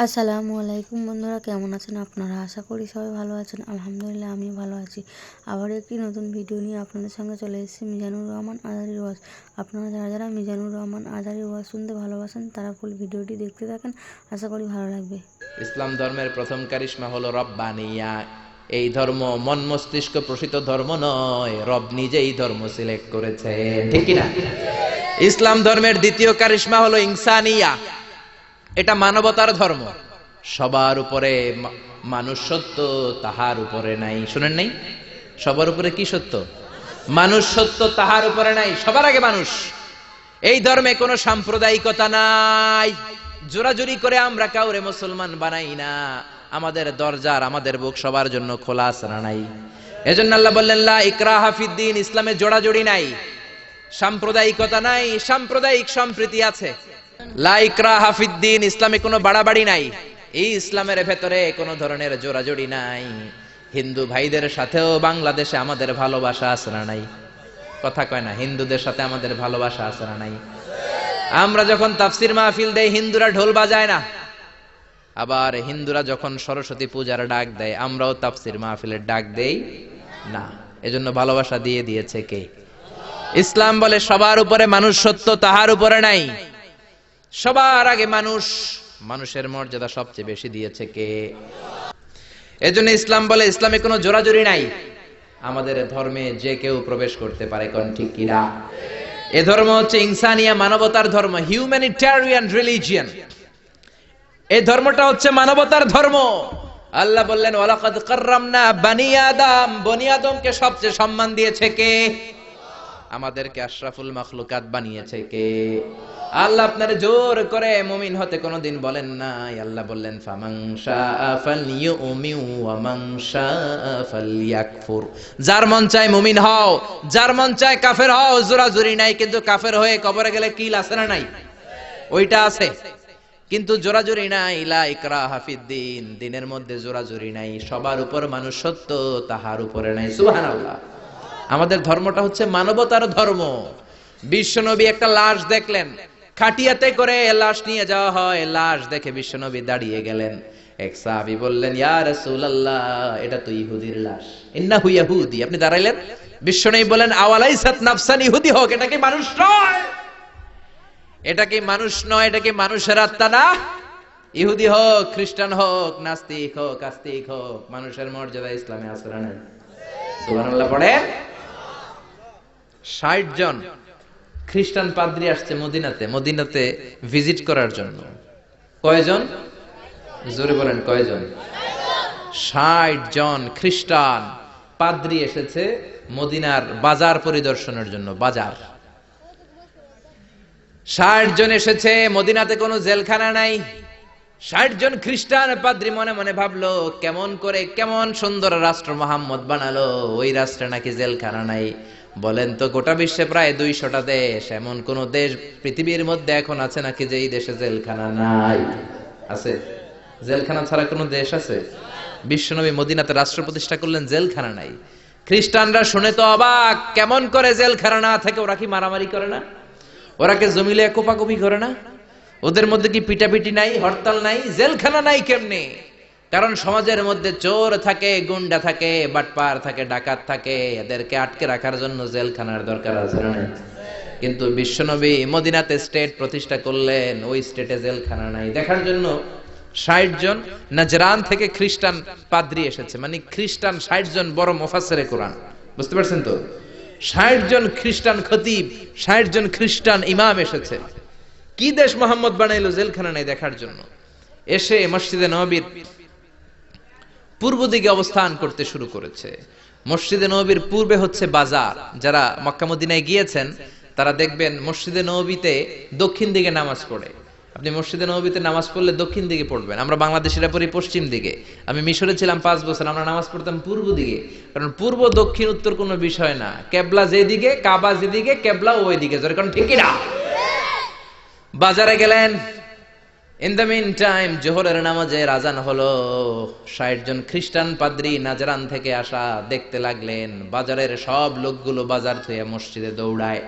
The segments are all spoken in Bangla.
আসসালামু আলাইকুম বন্ধুরা, কেমন আছেন আপনারা? আশা করি সবাই ভালো আছেন। আলহামদুলিল্লাহ আমি ভালো আছি। আবার একটি নতুন ভিডিও নিয়ে আপনাদের সঙ্গে চলে এসেছি মিজানুর রহমান আজারির ওয়াজ। আপনারা যারা যারা মিজানুর রহমান আজারির ওয়াজ শুনতে ভালোবাসেন তারা ফুল ভিডিওটি দেখতে থাকেন, আশা করি ভালো লাগবে। ইসলাম ধর্মের প্রথম কারিশমা হলো রব্বানিয়া। এই ধর্ম মন মস্তিষ্ক প্রসিত ধর্ম নয়, রব নিজেই ধর্ম সিলেক্ট করেছে, ঠিক কি না? ইসলাম ধর্মের দ্বিতীয় কারিশমা হলো ইনসানিয়া। এটা মানবতার ধর্ম। সবার উপরে মানুষ সত্য, তাহার উপরে নাই। শুনেন নাই? সবার উপরে কি সত্য? মানুষ সত্য, তাহার উপরে নাই। সবার আগে মানুষ। এই ধর্মে কোনো সাম্প্রদায়িকতা নাই। জোরাজুরি করে আমরা কাউরে মুসলমান বানাই না। আমাদের দরজার, আমাদের বুক সবার জন্য খোলা আছে না নাই? এজন্য আল্লাহ বললেন লা ইকরাহা ফিদ্দিন, ইসলামে জোড়াজুড়ি নাই, সাম্প্রদায়িকতা নাই, সাম্প্রদায়িক সম্প্রীতি আছে। লা ইকরাহা ফিদ্দিন, ইসলামে কোনো বাড়াবাড়ি নাই। এই ইসলামের ভেতরে কোনো ধরনের জোড়াজুড়ি নাই। হিন্দু ভাইদের সাথেও বাংলাদেশে আমাদের ভালোবাসা আছে না নাই? কথা কয় না, হিন্দুদের সাথে আমাদের ভালোবাসা আছে না নাই? আমরা যখন তাফসির মাহফিল দেই, হিন্দুরা ঢোল বাজায় না। আবার হিন্দুরা যখন সরস্বতী পূজার ডাক দেয়, আমরাও তাফসির মাহফিলের ডাক দেই না। এজন্য ভালোবাসা দিয়ে দিয়েছে কে? ইসলাম বলে সবার উপরে মানুষ সত্য, তাহার উপরে নাই। সবার আগে মানুষ। মানুষের মর্যাদা সবচেয়ে বেশি দিয়েছে কে? এজন্য ইসলাম বলে ইসলামে কোনো জোরাজুরি নাই। আমাদের ধর্মে যে কেউ প্রবেশ করতে পারে, কোন ঠিক কিনা? এ ধর্ম হচ্ছে ইনসানিয়া, মানবতার ধর্ম, হিউম্যানিটেরিয়ান রিলিজিয়ন। এই ধর্মটা হচ্ছে মানবতার ধর্ম। আল্লাহ বললেন ওয়ালাকাদ কাররামনা বানি আদম, বনি আদমকে সবচেয়ে সম্মান দিয়েছে কে? আমাদেরকে আশরাফুল মাখলুকাত বানিয়েছে কে? আল্লাহ আপনারে জোর করে মুমিন হতে কোনোদিন বলেন নাই। আল্লাহ বললেন ফামান শাআ ফালইউমিন ওয়া মান শাআ ফালইয়াকফুর। যার মন চায় মুমিন হও, যার মন চায় কাফের হও। জোরাজুরি নাই, কিন্তু কাফের হয়ে কবরে গেলে কিল আছে না নাই? ওইটা আছে, কিন্তু জোরাজুরি নাই। লা ইকরাহা ফিদ্দিন, দিনের মধ্যে জোরাজুরি নাই। সবার উপর মানুষ সত্য, তাহার উপরে নাই। সুবহানাল্লাহ। আমাদের ধর্মটা হচ্ছে মানবতার ধর্ম। বিশ্বনবী একটা লাশ দেখলেন, খাটিয়াতে করে লাশ নিয়ে যাওয়া হয়। লাশ দেখে বিশ্বনবী দাঁড়িয়ে গেলেন। এক সাহাবী বললেন ইয়া রাসূলুল্লাহ, এটা তো ইহুদির লাশ। ইন্নাহু ইয়াহুদি। আপনি দাঁড়াইলেন। বিশ্বনবী বলেন আওয়ালাইসাত নাফসান, ইহুদি হোক, এটা কি মানুষ নয়? এটা কি মানুষ নয়? এটা কি মানুষের আত্মা না? ইহুদি হোক, খ্রিস্টান হোক, নাস্তিক হোক, আস্তিক হোক, মানুষের মর্যাদা ইসলামে আছে না নাই? সুবহানাল্লাহ পড়ে। ৬০ জন খ্রিস্টান পাদ্রী আসছে মদিনাতে ভিজিট করার জন্য। কয়জন? জোরে বলেন কয়জন? ৬০ জন খ্রিস্টান পাদ্রী এসেছে মদিনার বাজার পরিদর্শনের জন্য। বাজার ৬০ জন এসেছে। মদিনাতে কোনো জেলখানা নাই। ৬০ জন খ্রিস্টান পাদ্রী মনে মনে ভাবলো, কেমন করে, কেমন সুন্দর রাষ্ট্র মোহাম্মদ বানালো, ওই রাষ্ট্রে নাকি জেলখানা নাই। বলেন তো, গোটা বিশ্বে প্রায় ২০০টা দেশ, এমন কোন দেশ পৃথিবীর মধ্যে এখন আছে নাকি যে এই দেশে জেলখানা নাই? আছে? জেলখানা ছাড়া কোনো দেশ আছে? বিশ্বনবী মদিনাতে রাষ্ট্র প্রতিষ্ঠা করলেন, জেলখানা নাই। খ্রিস্টানরা শুনে তো অবাক, কেমন করে জেলখানা না থাকে? ওরা কি মারামারি করে না? ওরা কি জমিলে কোপাকুপি করে না? ওদের মধ্যে কি পিটাপিটি নাই, হরতাল নাই? জেলখানা নাই কেমনে? কারণ সমাজের মধ্যে চোর থাকে, গুন্ডা থাকে, বাটপার থাকে, ডাকাত থাকে। এদেরকে আটকে রাখার জন্য জেলখানার দরকার আছে না? কিন্তু বিশ্বনবী মদিনাতে স্টেট প্রতিষ্ঠা করলেন, ওই স্টেটে জেলখানা নাই। দেখার জন্য ৬০ জন নাজরান থেকে খ্রিস্টান পাদ্রী এসেছে। মানে খ্রিস্টান ৬০ জন বড় মুফাসসিরে কোরআন। বুঝতে পারছেন তো? ৬০ জন খ্রিস্টান খতিব, ৬০ জন খ্রিস্টান ইমাম এসেছে। কি দেশ মোহাম্মদ বানাইলো, জেলখানা নাই দেখার জন্য। এসে মসজিদে নববীর পূর্ব দিকে অবস্থান করতে শুরু করেছে। মসজিদে নববীর পূর্বে হচ্ছে বাজার। যারা মক্কা মদিনায় গিয়েছেন তারা দেখবেন মসজিদে নববীতে দক্ষিণ দিকে নামাজ পড়ে। আপনি মসজিদে নববীতে নামাজ পড়লে দক্ষিণ দিকে পড়বেন। আমরা বাংলাদেশিরা পড়ি পশ্চিম দিকে। আমি মিশরে ছিলাম ৫ বছর, আমরা নামাজ পড়তাম পূর্ব দিকে। কারণ পূর্ব দক্ষিণ উত্তর কোনো বিষয় না, কেবলা যেদিকে, কাবা যেদিকে, কেবলা ওই দিকে। কারণ ঠিকই না? বাজারে গেলেন। ইন দ্য মিন টাইম জোহরের নামাজের আজান হলো। ৬০ জন খ্রিস্টান পাদ্রী নাজরান থেকে আসা দেখতে লাগলেন বাজারের সব লোকগুলো বাজার থেকে মসজিদে দৌড়ায়।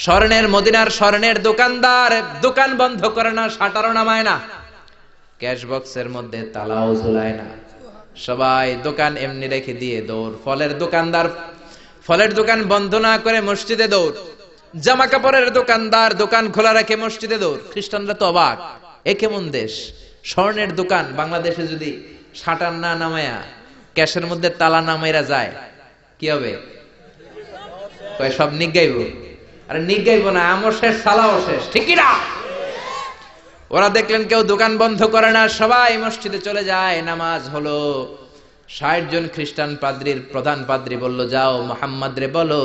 স্বর্ণের, মদিনার স্বর্ণের দোকানদার দোকান বন্ধ করে না, শাটারও নামায় না। ক্যাশ বক্সের মধ্যে তালাও ঝুলায় না। সবাই দোকান এমনি রেখে দিয়ে দৌড়। ফলের দোকানদার ফলের দোকান বন্ধ না করে মসজিদে দৌড়। জামা কাপড়ের দোকানদার দোকান খোলা রেখে মসজিদে দৌড়। খ্রিস্টানরা তো অবাক, এ কেমন দেশ! স্বর্ণের দোকান বাংলাদেশে যদি শাটার না নামায়া ক্যাশের মধ্যে তালা নামাইরা যায় কি হবে? কয় সব নিগাইব। আরে নিগাইব না, আমও শেষ, সালাও শেষ, ঠিকই না? ওরা দেখলেন কেউ দোকান বন্ধ করে না, সবাই মসজিদে চলে যায়। নামাজ হলো। ৬০ জন খ্রিস্টান পাদ্রীর প্রধান পাদ্রী বলল, যাও মোহাম্মদ রে বলো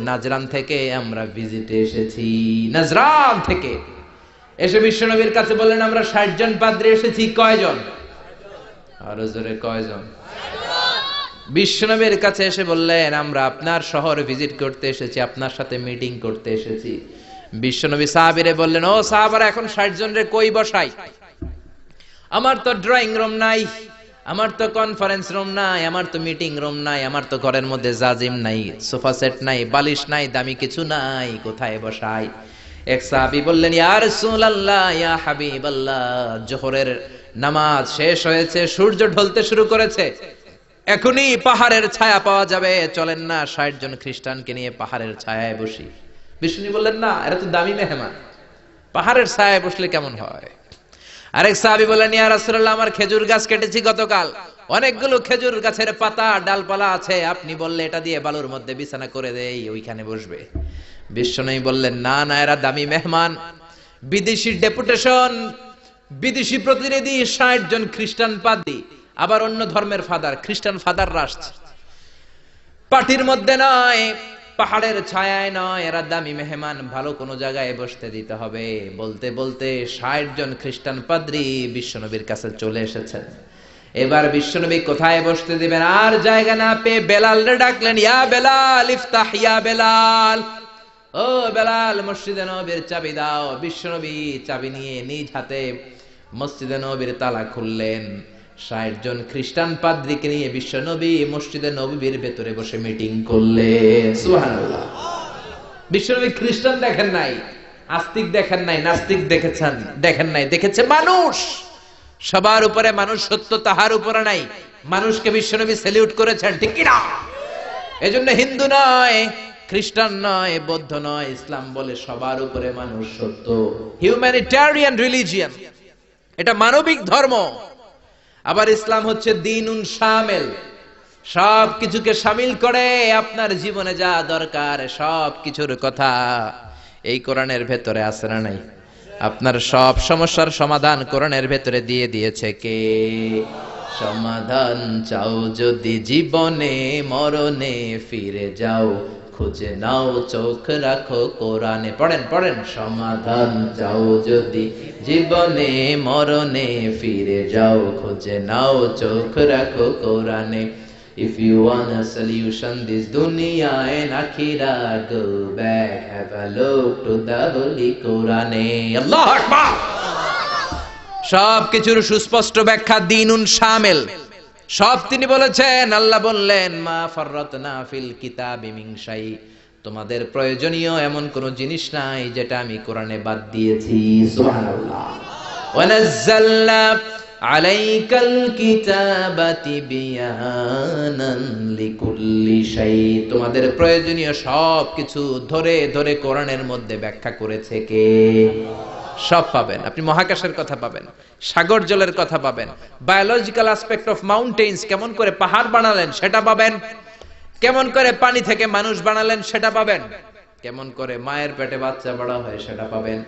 নাজরান থেকে আমরা ভিজিটে এসেছি। নাজরান থেকে এসে বিশ্বনবীর কাছে বললেন, আমরা ৬০ জন পাদ্রী এসেছি। কয়জন? আরো জোরে, কয়জন? বিশ্বনবীর কাছে এসে বললেন, আমরা আপনার শহর ভিজিট করতে এসেছি, আপনার সাথে মিটিং করতে এসেছি। বিশ্বনবী সাহাবীরে বললেন, ও সাহাবারা, এখন ৬০ জন রে কই বসাই? আমার তো ড্রয়িং রুম নাই, আমার তো কনফারেন্স রুম নাই, আমার তো মিটিং রুম নাই, আমার তো ঘরের মধ্যে জাজিম নাই, সোফা সেট নাই, বালিশ নাই, দামি কিছু নাই, কোথায় বসাই? এক সাহাবী বললেন, ইয়া রাসূলুল্লাহ, ইয়া হাবিবাল্লাহ, জোহরের নামাজ শেষ হয়েছে, সূর্য ঢলতে শুরু করেছে, এখনই পাহাড়ের ছায়া পাওয়া যাবে, চলেন না ৬০ জন খ্রিস্টানকে নিয়ে পাহাড়ের ছায়ায় বসি। বিষ্ণু বললেন, না, এরা তো দামি মেহমান, পাহাড়ের ছায়ায় বসলে কেমন হয়? আরেক সাহাবী বললেন, ইয়া রাসূলুল্লাহ, আমার খেজুর গাছ কেটেছি গতকাল, অনেকগুলো খেজুর গাছের পাতা ডালপালা আছে, আপনি বললে এটা দিয়ে বালুর মধ্যে বিছানা করে দেই, ওইখানে বসবে। বিষ্ণু বললেন, না না, এরা দামি মেহমান, বিদেশি ডেপুটেশন, বিদেশি প্রতিনিধি, ৬০ জন খ্রিস্টান পাদ্রী, আবার অন্য ধর্মের ফাদার, খ্রিস্টান ফাদাররা আসছে, পার্টির মধ্যে নয়, পাহাড়ের ছায়ায় নয়, এরা দামি মেহমান, ভালো কোনো জায়গায় বসতে দিতে হবে। বলতে বলতে ৬০ জন খ্রিস্টান পাদ্রী বিশ্বনবীর কাছে চলে এসেছেন। এবার বিশ্বনবী কোথায় বসতে দিবেন আর জায়গা না পেয়ে বেলালরে ডাকলেন, ইয়া বেলাল ইফতাহ, ইয়া বেলাল, ও বেলাল, মসজিদে নববীর চাবি দাও। বিশ্বনবী চাবি নিয়ে নিজ হাতে মসজিদে নববীর তালা খুললেন। ৬০ জন খ্রিস্টান পাদ্রীকে নিয়ে বিশ্বনবী মসজিদে নববীর ভেতরে বসে মিটিং করলেন। সুবহানাল্লাহ। বিশ্বনবী খ্রিস্টান দেখেন নাই, আস্তিক দেখেন নাই, নাস্তিক দেখেন নাই, দেখেছে মানুষ। সবার উপরে মানুষ সত্য, তাহার উপরে নাই। মানুষকে বিশ্বনবী স্যালিউট করেছেন, ঠিক কি না? এজন্য হিন্দু নয়, খ্রিস্টান নয়, বৌদ্ধ নয়, ইসলাম বলে সবার উপরে মানুষ সত্য। হিউম্যানিটেরিয়ান রিলিজিয়ন, এটা মানবিক ধর্ম। আবার ইসলাম হচ্ছে দ্বীনুন শামিল, সব কিছুকে শামিল করে। আপনার জীবনে যা দরকার সব কিছুর কথা এই কোরআনের ভেতরে আছে না নাই? আপনার সব সমস্যার সমাধান কোরআনের ভেতরে দিয়ে দিয়েছে কে? সমাধান চাও যদি জীবনে, মরণে ফিরে যাও, খুঁজে নাও, চোখ রাখো কোরআনে। পড়েন পড়েন, সমাধান চাও যদি জীবনে, মরণে ফিরে যাও, খুঁজে নাও, চোখ রাখো কোরআনে। If you want a solution this dunya and akhirah, go back, have a look to the holy Quran. Allahu Akbar! সব কিছুর সুস্পষ্ট ব্যাখ্যা দ্বীনুন শামিল, সব তিনি বলেছেন। আল্লাহ বললেন, মা ফাররাতনা ফিল কিতাবি মিন শাই, তোমাদের প্রয়োজনীয় এমন কোন জিনিস নাই যেটা আমি কোরআনে বাদ দিয়েছি। সুবহানাল্লাহ। ওয়া নাযালনা আলাইকাল কিতাবা তিবয়ানান লিকুল্লি শাই, তোমাদের প্রয়োজনীয় সব কিছু ধরে ধরে কোরআনের মধ্যে ব্যাখ্যা করেছে কে? সব পাবেন আপনি। মহাকাশের কথা পাবেন, সাগর জলের কথা পাবেন, বায়োলজিক্যাল অ্যাসপেক্ট অফ মাউন্টেন্স, কেমন করে পাহাড় বানালেন সেটা পাবেন, কেমন করে পানি থেকে মানুষ বানালেন সেটা পাবেন, কেমন করে মায়ের পেটে বাচ্চা বড় হয় সেটা পাবেন,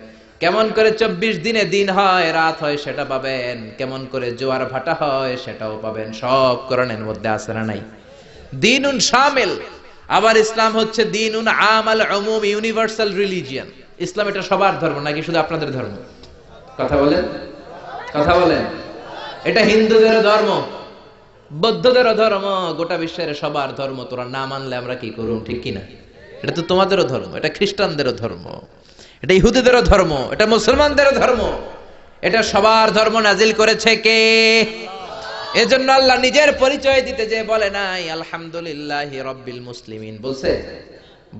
কেমন করে 24 দিনে দিন হয় রাত হয় সেটা পাবেন, কেমন করে জোয়ার ভাটা হয় সেটাও পাবেন। সব কোরআনের মধ্যে আছে না নাই? দ্বীনুন শামিল। আবার ইসলাম হচ্ছে দ্বীনুন আমাল উমুম, ইউনিভার্সাল রিলিজিয়ন। ইসলাম এটা সবার ধর্ম নাকি শুধু আপনাদের ধর্ম? কথা বলেন, কথা বলেন। এটা হিন্দুদের ধর্ম, বৌদ্ধদের ধর্ম, গোটা বিশ্বের সবার ধর্ম। তোরা না মানলে আমরা কি করুম, ঠিক কিনা? এটা তো তোমাদেরও ধর্ম, এটা খ্রিস্টানদেরও ধর্ম, এটা ইহুদিদেরও ধর্ম, এটা মুসলমানদেরও ধর্ম, এটা সবার ধর্ম নাজিল করেছে কে? এজন্য আল্লাহ নিজের পরিচয় দিতে যে বলে নাই আলহামদুলিল্লাহি রাব্বিল মুসলিমিন, বলছে?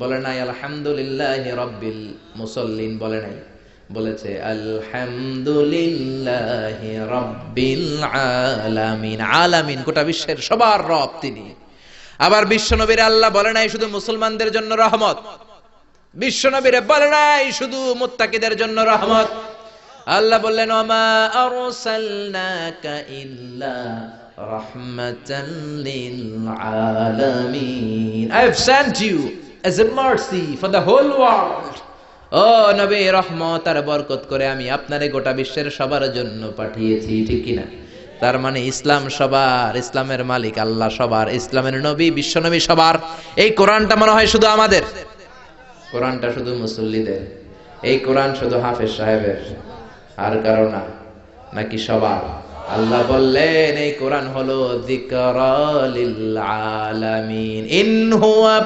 বলে নাই আলহামদুলিল্লাহি রাব্বিল মুসাল্লিন, বলে নাই। বলেছে আলহামদুলিল্লাহি রাব্বিল আলামিন। আলামিন গোটা বিশ্বের সবার রব তিনি। আবার বিশ্বনবীর আল্লাহ বলে নাই শুধু মুসলমানদের জন্য রহমত, বিশ্বনবীরে বলে নাই শুধু মুত্তাকিদের জন্য রহমত। আল্লাহ বললেন ওমা আরসালনাকা ইল্লা রাহমাতাল লিল আলামিন, I have sent you as a mercy for the whole world. ও নবী, রহমত আর বরকত করে আমি আপনারে গোটা বিশ্বের সবার জন্য পাঠিয়েছি, ঠিক কি না? তার মানে ইসলাম সবার, ইসলামের মালিক আল্লাহ সবার, ইসলামের নবী বিশ্বনবী সবার। এই কোরআনটা মনে হয় শুধু আমাদের, কোরআনটা শুধু মুসল্লিদের, এই কোরআন শুধু হাফেজ সাহেবের, আর কারো না, নাকি সবার? আল্লাহ বললেন এই কোরআন হলো যিকরা লিল আলামিন, ইন হুয়া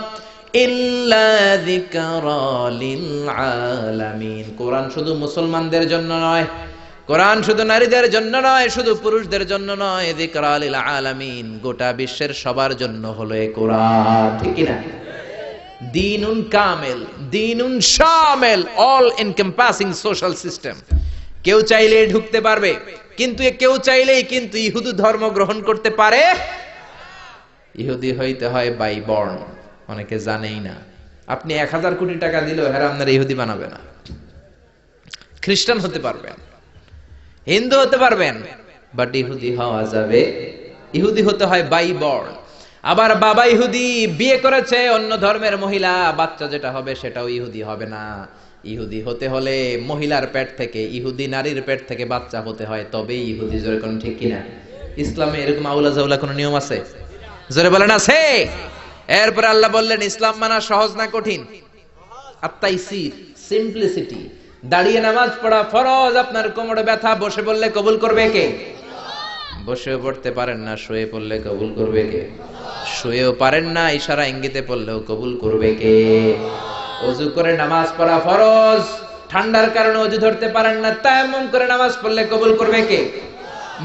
ইল্লা যিকরা লিল আলামিন। কোরআন শুধু মুসলমানদের জন্য নয়, কোরআন শুধু নারীদের জন্য নয়, শুধু পুরুষদের জন্য নয়, যিকরা লিল আলামিন, গোটা বিশ্বের সবার জন্য হলো এই কোরআন, ঠিক কি না? দীনুন কামেল, দীনুন শামেল, অল এনকম্পাসিং সোশ্যাল সিস্টেম। কেউ চাইলেই ঢুকতে পারবে, কিন্তু কেউ চাইলেই কিন্তু ইহুদি ধর্ম গ্রহণ করতে পারে। ইহুদি হইতে হয় বাই বর্ন, অনেকে জানেই না। আপনি 1000 কোটি টাকা দিলেও হেরা আপনার ইহুদি বানাবে না। খ্রিস্টান হতে পারবেন, হিন্দু হতে পারবেন, বাট ইহুদি হওয়া যাবে, ইহুদি হতে হয় বাই বর্ন। আবার বাবা ইহুদি, বিয়ে করেছে অন্য ধর্মের মহিলা, বাচ্চা যেটা হবে সেটাও ইহুদি হবে না। ইহুদি হতে হলে মহিলার পেট থেকে, ইহুদি নারীর পেট থেকে বাচ্চা হতে হয়, তবেই ইহুদি। জোরে কোন ঠিক কিনা? ইসলামে এরকম আউলা জাউলা কোন নিয়ম আছে? জোরে বলেন আছে? এরপর আল্লাহ বললেন ইসলাম মানা সহজ না কঠিন? আত-তাইসির, সিম্পলিসিটি। দাঁড়িয়ে নামাজ পড়া ফরজ, আপনার কোমরে ব্যথা, বসে বললে কবুল করবে কে? বসেও পড়তে পারেন না, শুয়ে পড়লে কবুল করবে কে? শুয়েও পারেন না, ইশারা ইঙ্গিতে পড়লেও কবুল করবে কে? ওযু করে নামাজ পড়া ফরজ, ঠান্ডার কারণে ওযু ধরতে পারেন না, তায়াম্মুম করে নামাজ পড়লে কবুল করবে কে?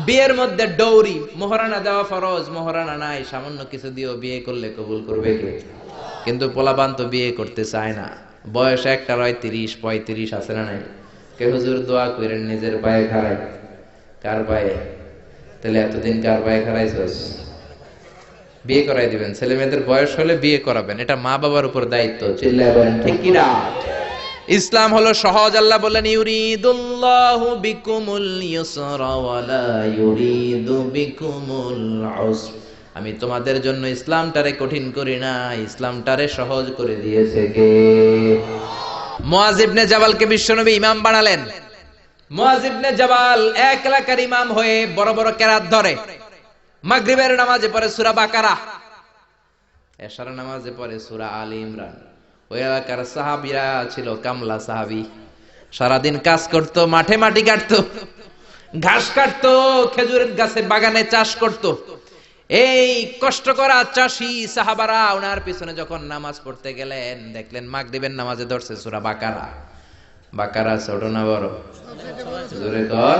বিয়ের মধ্যে ডৌরি, মোহরানা দেওয়া ফরজ, মোহরানা নাই, সামান্য কিছু দিয়েও বিয়ে করলে কবুল করবে কে? কিন্তু পোলাপান তো বিয়ে করতে চায় না, বয়স একটা রয় 30-35 আছে না নাই? কে হুজুর দোয়া করেন নিজের পায়ে খাড়াই। কার পায়ে? তাহলে এতদিন কার পায়ে খাড়াইছস? বিয়ে করাই দিবেন, ছেলে মেয়েদের বয়স হলে বিয়ে করাবেন, এটা মা বাবার উপর দায়িত্ব। চিল্লায় বলেন ঠিক কি না? ইসলাম হলো সহজ। আল্লাহ বললেন ইউরিদুল্লাহু বিকুমুল ইউসরা ওয়া লা ইউরিদু বিকুমুল উসর। আমি তোমাদের জন্য ইসলামটারে কঠিন করি না, ইসলামটারে সহজ করে দিয়েছে কে? মুআয ইবনে জাবালকে বিশ্বনবী ইমাম বানালেন। মুআয ইবনে জাবাল এক এলাকার ইমাম হয়ে বড় বড় কেরাত ধরে। মাগরিবের নামাজে পড়ে সূরা বাকারা, এশার নামাজে পড়ে সূরা আলী ইমরান। ওই এলাকার সাহাবীরা ছিল কামলা সাহাবী, সারাদিন কাজ করত, মাঠে মাটি কাটতো, ঘাস কাটতো, খেজুরের গাছে বাগানে চাষ করত। এই কষ্ট করা চাষী সাহাবারা ওনার পিছনে যখন নামাজ পড়তে গেলেন, দেখলেন মাগরিবের নামাজে ধরছে সূরা বাকারা। বাকারা ছোট না বড়? জোরে কর।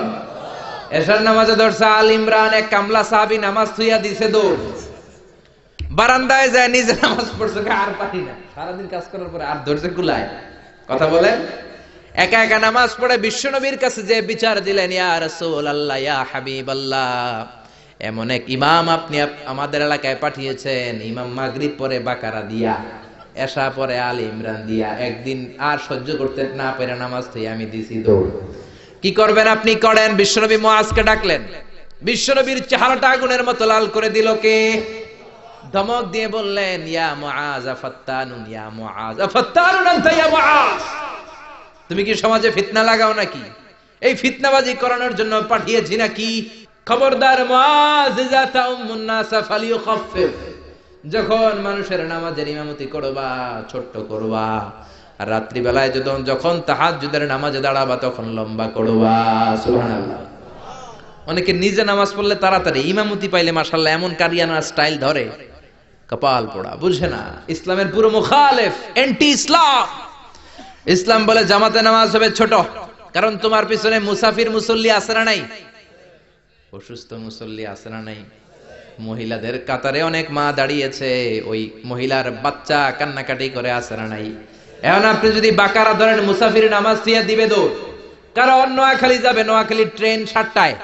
এশার নামাজে ধরছে আল ইমরান। এক কামলা সাহাবী নামাজ থুইয়া দিছে দৌড়, বারান্দায় যায় নিজে নামাজ পড়ছে, আর পারি না, সারাদিন কাজ করার পরে আর ধরছে কুলায়। কথা বলেন। একা একা নামাজ পড়ে বিশ্বনবীর কাছে যে বিচার দিলেন, ইয়া রাসূলুল্লাহ, ইয়া হাবিবাল্লাহ, এমন এক ইমাম আপনি আমাদের এলাকায় পাঠিয়েছেন, ইমাম মাগরিব পরে বাকারা দিয়া, এশা পরে আল ইমরান দিয়া, একদিন আর সহ্য করতে না পেরে নামাজ থেকে আমি দিছি দৌড়। কি করবেন আপনি? করেন। বিশ্বনবী মুআজকে ডাকলেন। বিশ্বনবীর চেহারাটা আগুনের মতো লাল করে দিল কে? ধমক দিয়ে বললেন, ইয়া মুআজ আফাত্তানুন, ইয়া মুআজ আফাত্তানুন আনতা ইয়া মুআজ। তুমি কি সমাজে ফিতনা লাগাও নাকি? এই ফিতনাবাজি করানোর জন্য পাঠিয়েছি নাকি? খবরদার মুআজ, ইযা তাউমুন নাস ফালিয়ুখাফফিফ। যখন মানুষের নামাজের ইমামতি করবা, ছোট্ট করবা, আর রাত্রি বেলায় যখন তাহাজ্জুদের নামাজে দাঁড়াবা তখন লম্বা করবা। সুবহানাল্লাহ। অনেকে নিজে নামাজ পড়লে তাড়াতাড়ি, ইমামতি পাইলে মাশাআল্লাহ এমন কারিয়ানা স্টাইল ধরে, কপাল পোড়া, বুঝে না। ইসলামের পুরো মুখালেফ, এন্টি ইসলাম। ইসলাম বলে জামাতে নামাজ হবে ছোট, কারণ তোমার পিছনে মুসাফির মুসল্লি আছে না নাই? অসুস্থ মুসল্লি আছে না নাই? মহিলাদের কাতারে অনেক মা দাঁড়িয়েছে, ওই মহিলার বাচ্চা কান্নাকাটি করে আছে না নাই? এখন আপনি যদি বাকারা ধরেন, মুসাফির নামাজ দিয়া দিবে দৌড়, কারণ নোয়াখালী যাবে, নোয়াখালী ট্রেন 7টায়,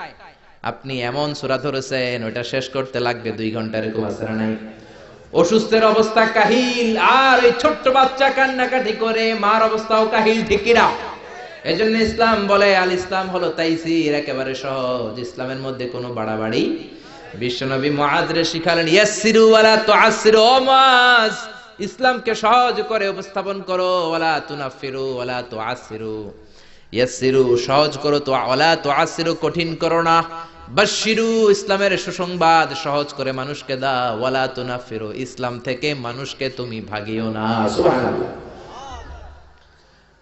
আপনি এমন সূরা ধরেছেন ওটা শেষ করতে লাগবে 2 ঘন্টা, এরকম আছে না নাই? অসুস্থের অবস্থা কাহিল, আর এই ছোট্ট বাচ্চা কান্নাকাটি করে, মার অবস্থাও কাহিল, ঠিক কিনা? এজন্য ইসলাম বলে আল ইসলাম হলো তাইসির, একেবারে সহজ, ইসলামের মধ্যে কোনো বাড়াবাড়ি। বিশ্বনবী মুআযরে শিখালেন ইয়াসসিরু ওয়ালা তুআসসিরু, ও মুআয ইসলামকে সহজ করে উপস্থাপন করো, ওয়ালা তুনাফিরু ওয়ালা তুআসসিরু, ইয়াসসিরু সহজ করো, তো ওয়ালা তুআসসিরু কঠিন করো না, বাশশিরু ইসলামের সুসংবাদ সহজ করে মানুষকে দাও, ওয়ালা তুনাফিরু ইসলাম থেকে মানুষকে তুমি ভাগিও না। সুবহানাল্লাহ।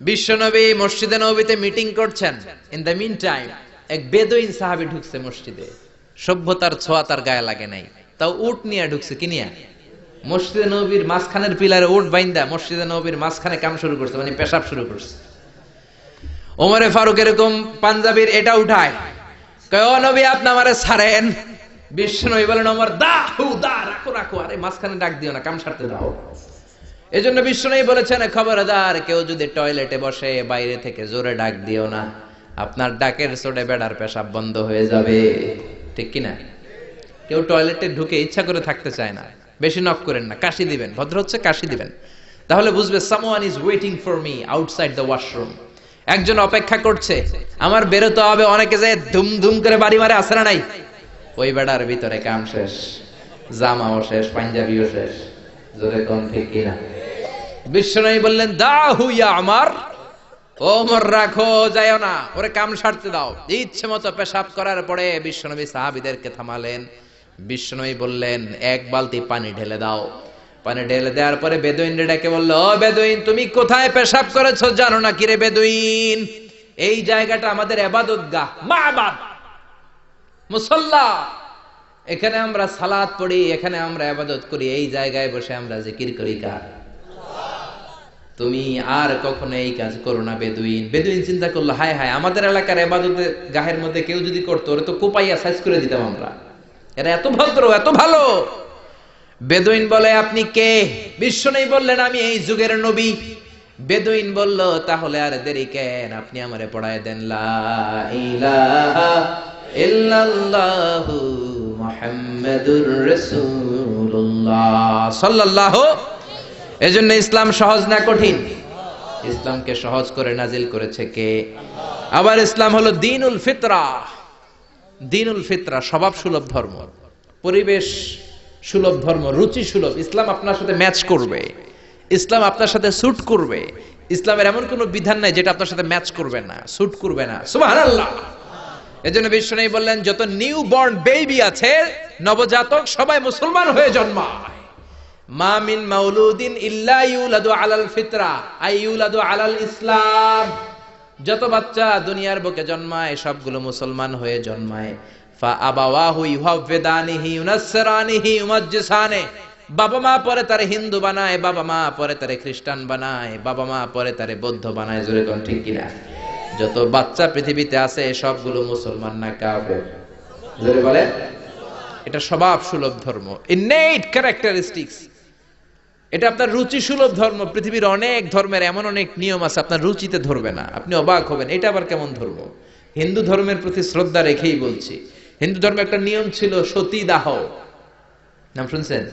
বিশ্বনবী মসজিদে নববীতে মিটিং করছেন, ইন দ্য মিন টাইম এক বেদুইন সাহাবী ঢুকছে মসজিদে, সভ্যতার ছোঁয়া তার গায়ে লাগে নাই, তাও উট নিয়ে ঢুকছে। কি নিয়ে? মসজিদে নববীর মাঝখানের পিলারে উট বাইন্দা মসজিদে নববীর মাঝখানে কাম শুরু করছে, মানে পেশাব শুরু করছে। ওমরে ফারুক এরকম পাঞ্জাবির এটা উঠায়, কয় ও নবী আপনি আমারে ছাড়েন। বিশ্বনবী বলেন ওমর দা রাখো রাখো, আরে মাঝখানে ডাক দিও না, কাম সারতে দাও। এজন্য বিশ্বনবী বলেছেন খবরদার, কেউ যদি টয়লেটে বসে বাইরে থেকে জোরে ডাক দিও না, আপনার ডাকের চোটে বেড়ার পেশাব বন্ধ হয়ে যাবে, ঠিক কিনা? কেউ টয়লেটে ঢুকে ইচ্ছা করে থাকতে চায় না, বেশি নক করেন না, কাশি দিবেন, ভদ্র হচ্ছে কাশি দিবেন, তাহলে বুঝবে someone is waiting for me outside the washroom, একজন অপেক্ষা করছে, আমার বেরোতে হবে। অনেকে যে ধুম ধুম করে বাড়ি মারে, আসে না নাই? ওই বেড়ার ভিতরে কাম শেষ, জামাও শেষ, পাঞ্জাবিও শেষ, জোরে কোন ঠিক কিনা? বিশ্বনবী বললেন দাহু ইয়া আমার, ওমর রাখো, যায়ও না, ওরে কাম সারতে দাও। ইচ্ছে মতো পেশাব করার পরে বিশ্বনবী সাহাবীদেরকে থামালেন। বিশ্বনবী বললেন এক বালতি পানি ঢেলে দাও। পানি ঢেলে দেওয়ার পরে বেদুইনরে ডেকে বলল, ও বেদুইন তুমি কোথায় পেশাব করেছো জানো না? কিরে বেদুইন, এই জায়গাটা আমাদের ইবাদতগাহ, মাবাদ, মুসাল্লা, এখানে আমরা সালাত পড়ি, এখানে আমরা ইবাদত করি, এই জায়গায় বসে আমরা জিকির করি কার? তুমি আর কখনো এই কাজ করো না বেদুইন। বেদুইন চিন্তা করলো, হায় হায়, আমাদের এলাকার ইবাদতের গাহের মধ্যে কেউ যদি করতো, ওরা তো কোপাইয়া সাইজ করে দিতাম আমরা, এরা এত ভদ্র এত ভালো। বেদুইন বলে আপনি কে? বিশ্বনবী বললেন আমি এই যুগের নবী। বেদুইন বলল তাহলে আর দেরি কেন, আপনি আমারে পড়ায় দেন লা ইলাহা ইল্লাল্লাহু মুহাম্মাদুর রাসূলুল্লাহ সাল্লাল্লাহু। এজন্য ইসলাম সহজ না কঠিন? ইসলামকে সহজ করে নাজিল করেছে কে? আবার ইসলাম হলো দ্বীনুল ফিতরা। দ্বীনুল ফিতরা স্বভাব সুলভ ধর্ম, পরিবেশ সুলভ ধর্ম, রুচি সুলভ। ইসলাম আপনার সাথে ম্যাচ করবে, ইসলাম আপনার সাথে স্যুট করবে। ইসলামের এমন কোনো বিধান নাই যেটা আপনার সাথে ম্যাচ করবে না, স্যুট করবে না। সুবহানাল্লাহ। এজন্য বিশ্বনবী বললেন যত নিউ বর্ন বেবি আছে, নবজাতক, সবাই মুসলমান হয়ে জন্মায়। মা মিন মাউলুদিন ইল্লা ইউলাদু আলাল ফিতরা আই ইউলাদু আলাল ইসলাম। যত বাচ্চা দুনিয়ার বুকে জন্মায় সবগুলো মুসলমান হয়ে জন্মায়। ফা আবাওয়াহু ইউহাওয়িদানিহি ইউনাসসিরানিহি ইউমাজ্জিসানি। বাবা মা পরে তারে হিন্দু বানায়, বাবা মা পরে তারে খ্রিস্টান বানায়, বাবা মা পরে তারে বৌদ্ধ বানায়। জোরে কোন ঠিক কিনা? যত বাচ্চা পৃথিবীতে আছে সবগুলো মুসলমান না কাফের? জোরে বলে। এটা স্বভাব সুলভ ধর্ম, ইননেট ক্যারেক্টারিস্টিক্স। এটা আপনার রুচি সুলভ ধর্ম। পৃথিবীর অনেক ধর্মের এমন অনেক নিয়ম আছে আপনার রুচিতে ধরবে না, আপনি অবাক হবেন, এটা আবার কেমন ধর্ম? হিন্দু ধর্মের প্রতি শ্রদ্ধা রেখেই বলছি। হিন্দু ধর্মে একটা নিয়ম ছিল সতী দাহ, নাম শুনছেন?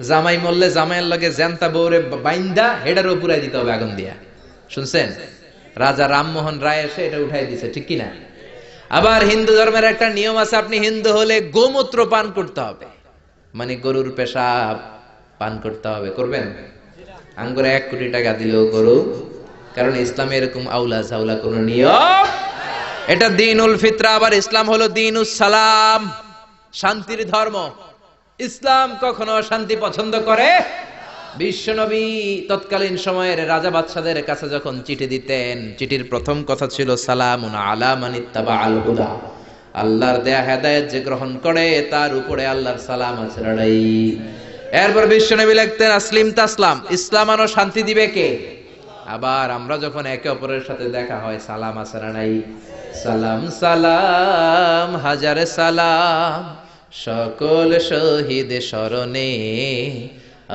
জামাই মরলে জামাইয়ের লগে জ্যান্তা বউরে বাইন্দা হেডার উপরে দিতে হবে আগুন দিয়া, শুনছেন? রাজা রামমোহন রায় এসে এটা উঠাই দিছে, ঠিক কিনা? আবার হিন্দু ধর্মের একটা নিয়ম আছে, আপনি হিন্দু হলে গোমূত্র পান করতে হবে, মানে গরুর পেশাব পান করতে হবে। করবেন? আঙ্গুরে 1 কোটি টাকা দিলেও করু, কারণ ইসলামে এরকম আউলা জাউলা কোন নিয়ম। এটা দ্বীনুল ফিতরা। আবার ইসলাম হলো দ্বীনুস সালাম, শান্তির ধর্ম। ইসলাম কখনো শান্তি পছন্দ করে? বিশ্বনবী তৎকালীন সময়ের রাজা বাদশাদের কাছে যখন চিঠি দিতেন, চিঠির প্রথম কথা ছিল সালামুন আলা মান ইত্তাবাআল হুদা। আল্লাহর দেয়া হেদায়েত যে গ্রহণ করে তার উপরে আল্লাহর সালাম আছে রাই। এরপর বিশ্বনবী লিখতেন আসলিম তাসলাম, ইসলাম আনো শান্তি দিবে কে? আবার আমরা যখন একে অপরের সাথে দেখা হয় সালাম আছে না নাই? সালাম সালাম হাজারে সালাম, সকল শহীদ স্মরণে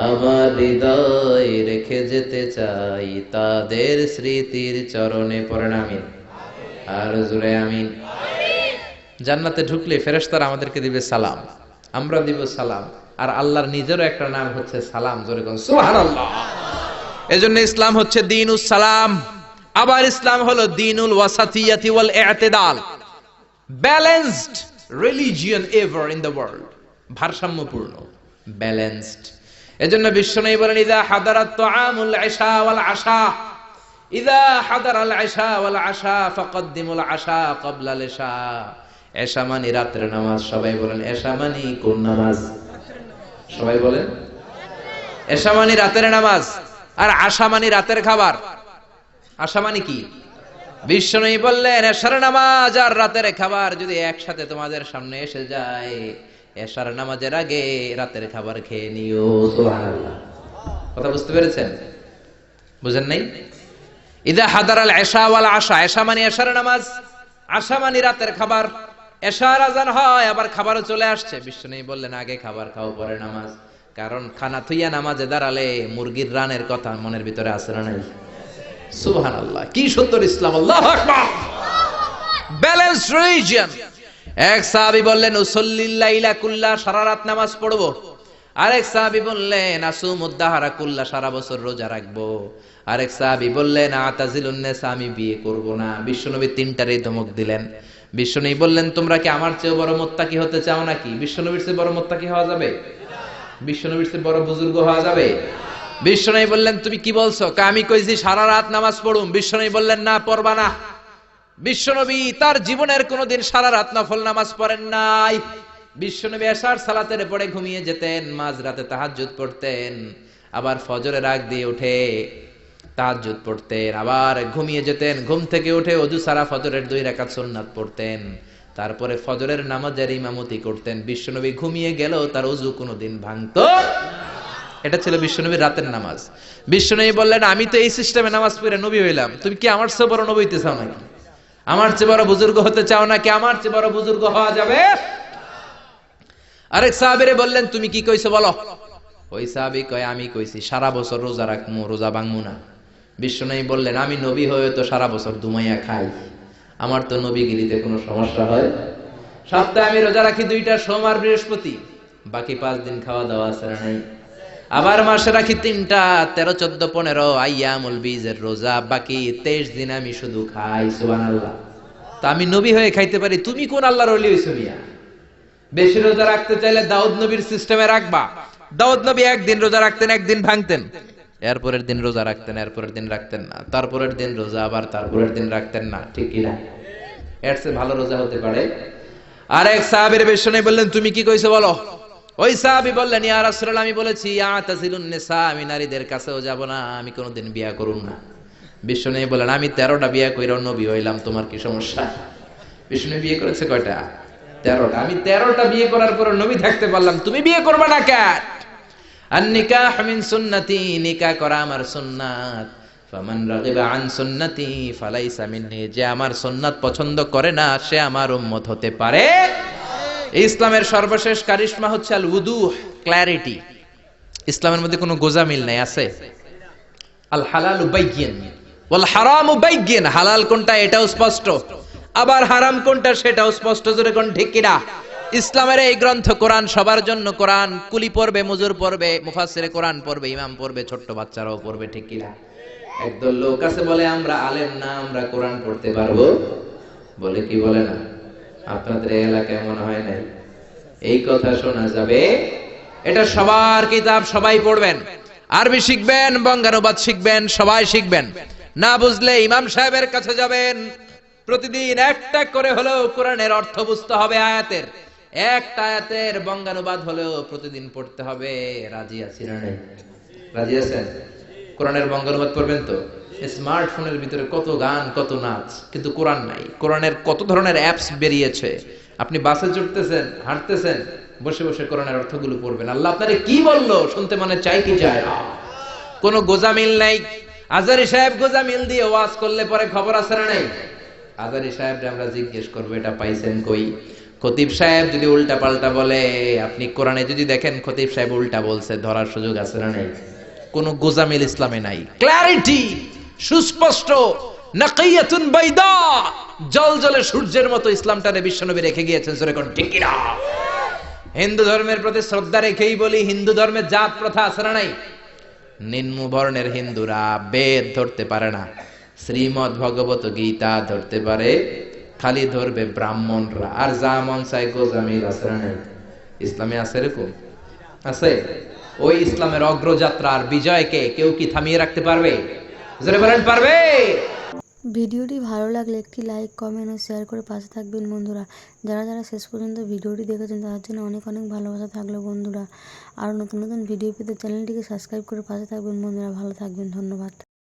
আমার হৃদয় রেখে যেতে চাই তাদের স্মৃতির চরণে। পড়েন আমিন। আর জোরে আমিন। জান্নাতে ঢুকলে ফেরেশতারা আমাদেরকে দিবে সালাম, আমরা দিব সালাম, আর আল্লাহর নিজেরও একটা নাম হচ্ছে সালাম। জোরে কোন সুবহানাল্লাহ। এজন্য ইসলাম হচ্ছে দ্বীনুস সালাম। আবার ইসলাম হলো দ্বীনুল ওয়াসাতিয়াতি ওয়াল ই'তিদাল, balanced religion ever in the world, ভারসাম্যপূর্ণ, ব্যালেন্সড। এজন্য বিশ্বনবী বলেন ইযা হাদারাত তুআমুল ইশা ওয়াল আশা, ইযা হাদারাল ইশা ওয়াল আশা ফাকদ্দিমুল আশা ক্বাবলাল ইশা। এশা মানে রাতের নামাজ। সবাই বলেন এশা মানে কোন নামাজ? সবাই বলেন এশা মানে রাতের নামাজ, আর আশা মানে রাতের খাবার। আশা মানে কি? বিশ্বনবী বললেন এশার নামাজ আর রাতের খাবার যদি একসাথে তোমাদের সামনে এসে যায়, এশার নামাজের আগে রাতের খাবার খেয়ে নিও। সুবহানাল্লাহ। কথা বুঝতে পেরেছেন? বুঝেন নাই? ইদা হাদারাল ইশা ওয়াল আশা, ইশা মানে এশার নামাজ, আশা মানে রাতের খাবার। এশার আযান হয়, আবার খাবারও চলে আসছে। বিশ্বনবী বললেন আগে খাবার খাও পরে নামাজ, কারণ খানা থুইয়া নামাজে দাঁড়ালে মুরগির রানের কথা মনের ভিতরে আসে না নাই? সুবহানাল্লাহ। কি সুন্দর ইসলাম! আল্লাহু আকবার। Balance religion. এক সাহাবী বললেন উসাল্লিল লাইলা কুল্লা, সারা রাত নামাজ পড়বো। আরেক সাহাবী বললেন আসুমুদ দাহরা কুল্লা, সারা বছর রোজা রাখবো। আরেক সাহাবী বললেন আতাজিলুন নিসা, আমি বিয়ে করব না। বিশ্বনবী তিনটারই ধমক দিলেন। বিশ্বনবী বললেন তোমরা কি আমার চেয়ে বড় মুত্তাকি হতে চাও নাকি? বিশ্বনবীর চেয়ে বড় মুত্তাকি হওয়া যাবে? বিশ্বনবীর চেয়ে বড় বুজুর্গ হওয়া যাবে? বিশ্বনবী বললেন তুমি কি বলছো? আমি কইছি সারা রাত নামাজ পড়ুম। বিশ্বনবী বললেন না, পড়বা না। বিশ্বনবী তার জীবনের কোনোদিন সারা রাত নফল নামাজ পড়েন নাই। বিশ্বনবী এশার সালাতের পরে ঘুমিয়ে যেতেন, মাঝরাতে তাহাজ্জুদ পড়তেন, আবার ফজরের আগ দিয়ে উঠে তাহাজ্জুদ পড়তেন, আবার ঘুমিয়ে যেতেন, ঘুম থেকে উঠে ওযু সারা ফজরের 2 রাকাত সুন্নাত পড়তেন, তারপরে ফজরের নামাজের ইমামতি করতেন। বিশ্বনবী ঘুমিয়ে গেলেও তার ওযু কোনোদিন ভাঙতো। এটা ছিল বিশ্বনবীর রাতের নামাজ। বিশ্বনবী বললেন আমি তো এই সিস্টেমে নামাজ পড়ে নবী হইলাম, তুমি কি আমার চেয়ে বড় নবী হইতে চাও নাকি? আমার চেয়ে বড় বুজুর্গ হতে চাও নাকি? আমার চেয়ে বড় বুজুর্গ হওয়া যাবে? আরেক সাহাবীরে বললেন তুমি কি কইছো বলো। ওই সাহাবী কয় আমি কইছি সারা বছর রোজা রাখমু, রোজা ভাঙমু না। বিশ্বনবী বললেন আমি নবী হয়ে তো সারা বছর দুমাইয়া খাই, আমার তো নবীগিরিতে কোনো সমস্যা হয়? সপ্তাহে আমি রোজা রাখি 2টা, সোমবার বৃহস্পতি, বাকি 5 দিন খাওয়া দাওয়া আছে না নাই? আবার মাসে রাখি 3টা, 13, 14, 15 আইয়ামুল বীজের রোজা, বাকি 23 দিন আমি শুধু খাই। সুবহানাল্লাহ। তা আমি নবী হয়ে খাইতে পারি, তুমি কোন আল্লাহর ওলি হইছো মিয়া? বেশি রোজা রাখতে চাইলে দাউদ নবীর সিস্টেমে রাখবা। দাউদ নবী একদিন রোজা রাখতেন, একদিন ভাঙতেন, এরপরের দিন রোজা রাখতেন, এরপরের দিন রাখতেন না, তারপরের দিন রোজা, আবার তারপরের দিন রাখতেন না। ঠিক কি না? এর চেয়ে ভালো রোজা হতে পারে? আরেক সাহাবীর বিশ্বনবী বললেন তুমি কি কইছো বলো। ওই সাহাবী বললেন ইয়া রাসূলুল্লাহ আমি বলেছি আতাজিলুন নিসা, আমি নারীদের কাছেও যাব না, আমি কোনোদিন বিয়ে করব না। বিশ্বনবী বললেন আমি 13টা বিয়ে কইরা নবী হইলাম, তোমার কি সমস্যা? বিশ্বনবী বিয়ে করেছে কয়টা? 13টা। আমি 13টা বিয়ে করার পর নবী থাকতে পারলাম, তুমি বিয়ে করবে না কেন? আন নিকাহ মিন সুন্নতি, নিকাহ করা আমার সুন্নাত। ফামান রাগিবা আন সুন্নতি ফালাইসা মিন্নি, যে আমার সুন্নাত পছন্দ করে না সে আমার উম্মত হতে পারে। ইসলামের সর্বশেষ কারিশমা হচ্ছে আল উদুহ, ক্ল্যারিটি। ইসলামের মধ্যে কোনো গোজামিল নাই। আছে আল হালালু বাইয়িন ওয়াল হারামু বাইয়িন, হালাল কোনটা এটাও স্পষ্ট, আবার হারাম কোনটা সেটাও স্পষ্ট। জোরে কোন ঠিক কিনা? ইসলামের এই গ্রন্থ কোরআন সবার জন্য। কোরআন কুলি পড়বে, মজুর পড়বে, মুফাসসিরে কোরআন পড়বে, ইমাম পড়বে, ছোট্ট বাচ্চারাও পড়বে। ঠিক কিনা? একদল লোক আছে বলে আমরা আলেম না, আমরা কোরআন পড়তে পারবো, বলে কি বলে না? আপনাদের এলাকায় মনে হয় নাই এই কথা শোনা যাবে? এটা সবার কিতাব, সবাই পড়বেন, আরবি শিখবেন, বঙ্গানুবাদ শিখবেন, সবাই শিখবেন। না বুঝলে ইমাম সাহেবের কাছে যাবেন, প্রতিদিন একটা করে হলেও কোরআনের অর্থ বুঝতে হবে। আয়াতের একটা আয়াতের বঙ্গানুবাদ হলেও প্রতিদিন পড়তে হবে। রাজি আছি না নাই? রাজি আছেন? কোরআনের বঙ্গানুবাদ পড়বেন তো? স্মার্টফোনের ভিতরে কত গান, কত নাচ, কিন্তু কোরআন নাই। কোরআনের কত ধরনের অ্যাপস বেরিয়েছে, আপনি বাসে চড়তেছেন, হাঁটতেছেন, বসে বসে কোরআনের অর্থগুলো পড়বেন। আল্লাহ আপনারে কি বললো শুনতে মনে চাই কি চায় না? কোনো গোজামিল নাই। আজারি সাহেব গোজামিল দিয়ে ওয়াজ করলে পরে খবর আছে না নাই? আজারি সাহেবকে আমরা জিজ্ঞেস করবো এটা পাইছেন কই? খতিব সাহেব যদি উল্টা পাল্টা বলে, আপনি কোরআনে যদি দেখেন খতিব সাহেব উল্টা বলছে, ধরার সুযোগ আছে না নাই? কোনো গোজামিল ইসলামে নাই। ক্ল্যারিটি, সুস্পষ্ট নাকিয়াতুন বাইদা, জলজলে সূর্যের মতো ইসলামটারে বিশ্বনবী রেখে গিয়েছেন। জোরে কোন ঠিক কিনা? হিন্দু ধর্মের প্রতি শ্রদ্ধা রেখেই বলি, হিন্দু ধর্মের জাত প্রথা আছে না নাই? নিম্ন বর্ণের হিন্দুরা বেদ ধরতে পারে না, শ্রীমদ ভগবত গীতা ধরতে পারে, খালি ধরবে ব্রাহ্মণরা। আর যা মন চাই গোজামিল আছে না নাই? ইসলামে আছে এরকম? আছে? ওই ইসলামের অগ্রযাত্রার বিজয়কে কেউ কি থামিয়ে রাখতে পারবে? জোরে বলেন, পারবে? ভিডিওটি ভালো লাগলে একটি লাইক, কমেন্ট ও শেয়ার করে পাশে থাকবেন বন্ধুরা। যারা যারা শেষ পর্যন্ত ভিডিওটি দেখেছেন তাদের জন্য অনেক অনেক ভালোবাসা থাকলো বন্ধুরা। আর নতুন নতুন ভিডিও পেতে চ্যানেলটিকে সাবস্ক্রাইব করে পাশে থাকবেন বন্ধুরা। ভালো থাকবেন, ধন্যবাদ।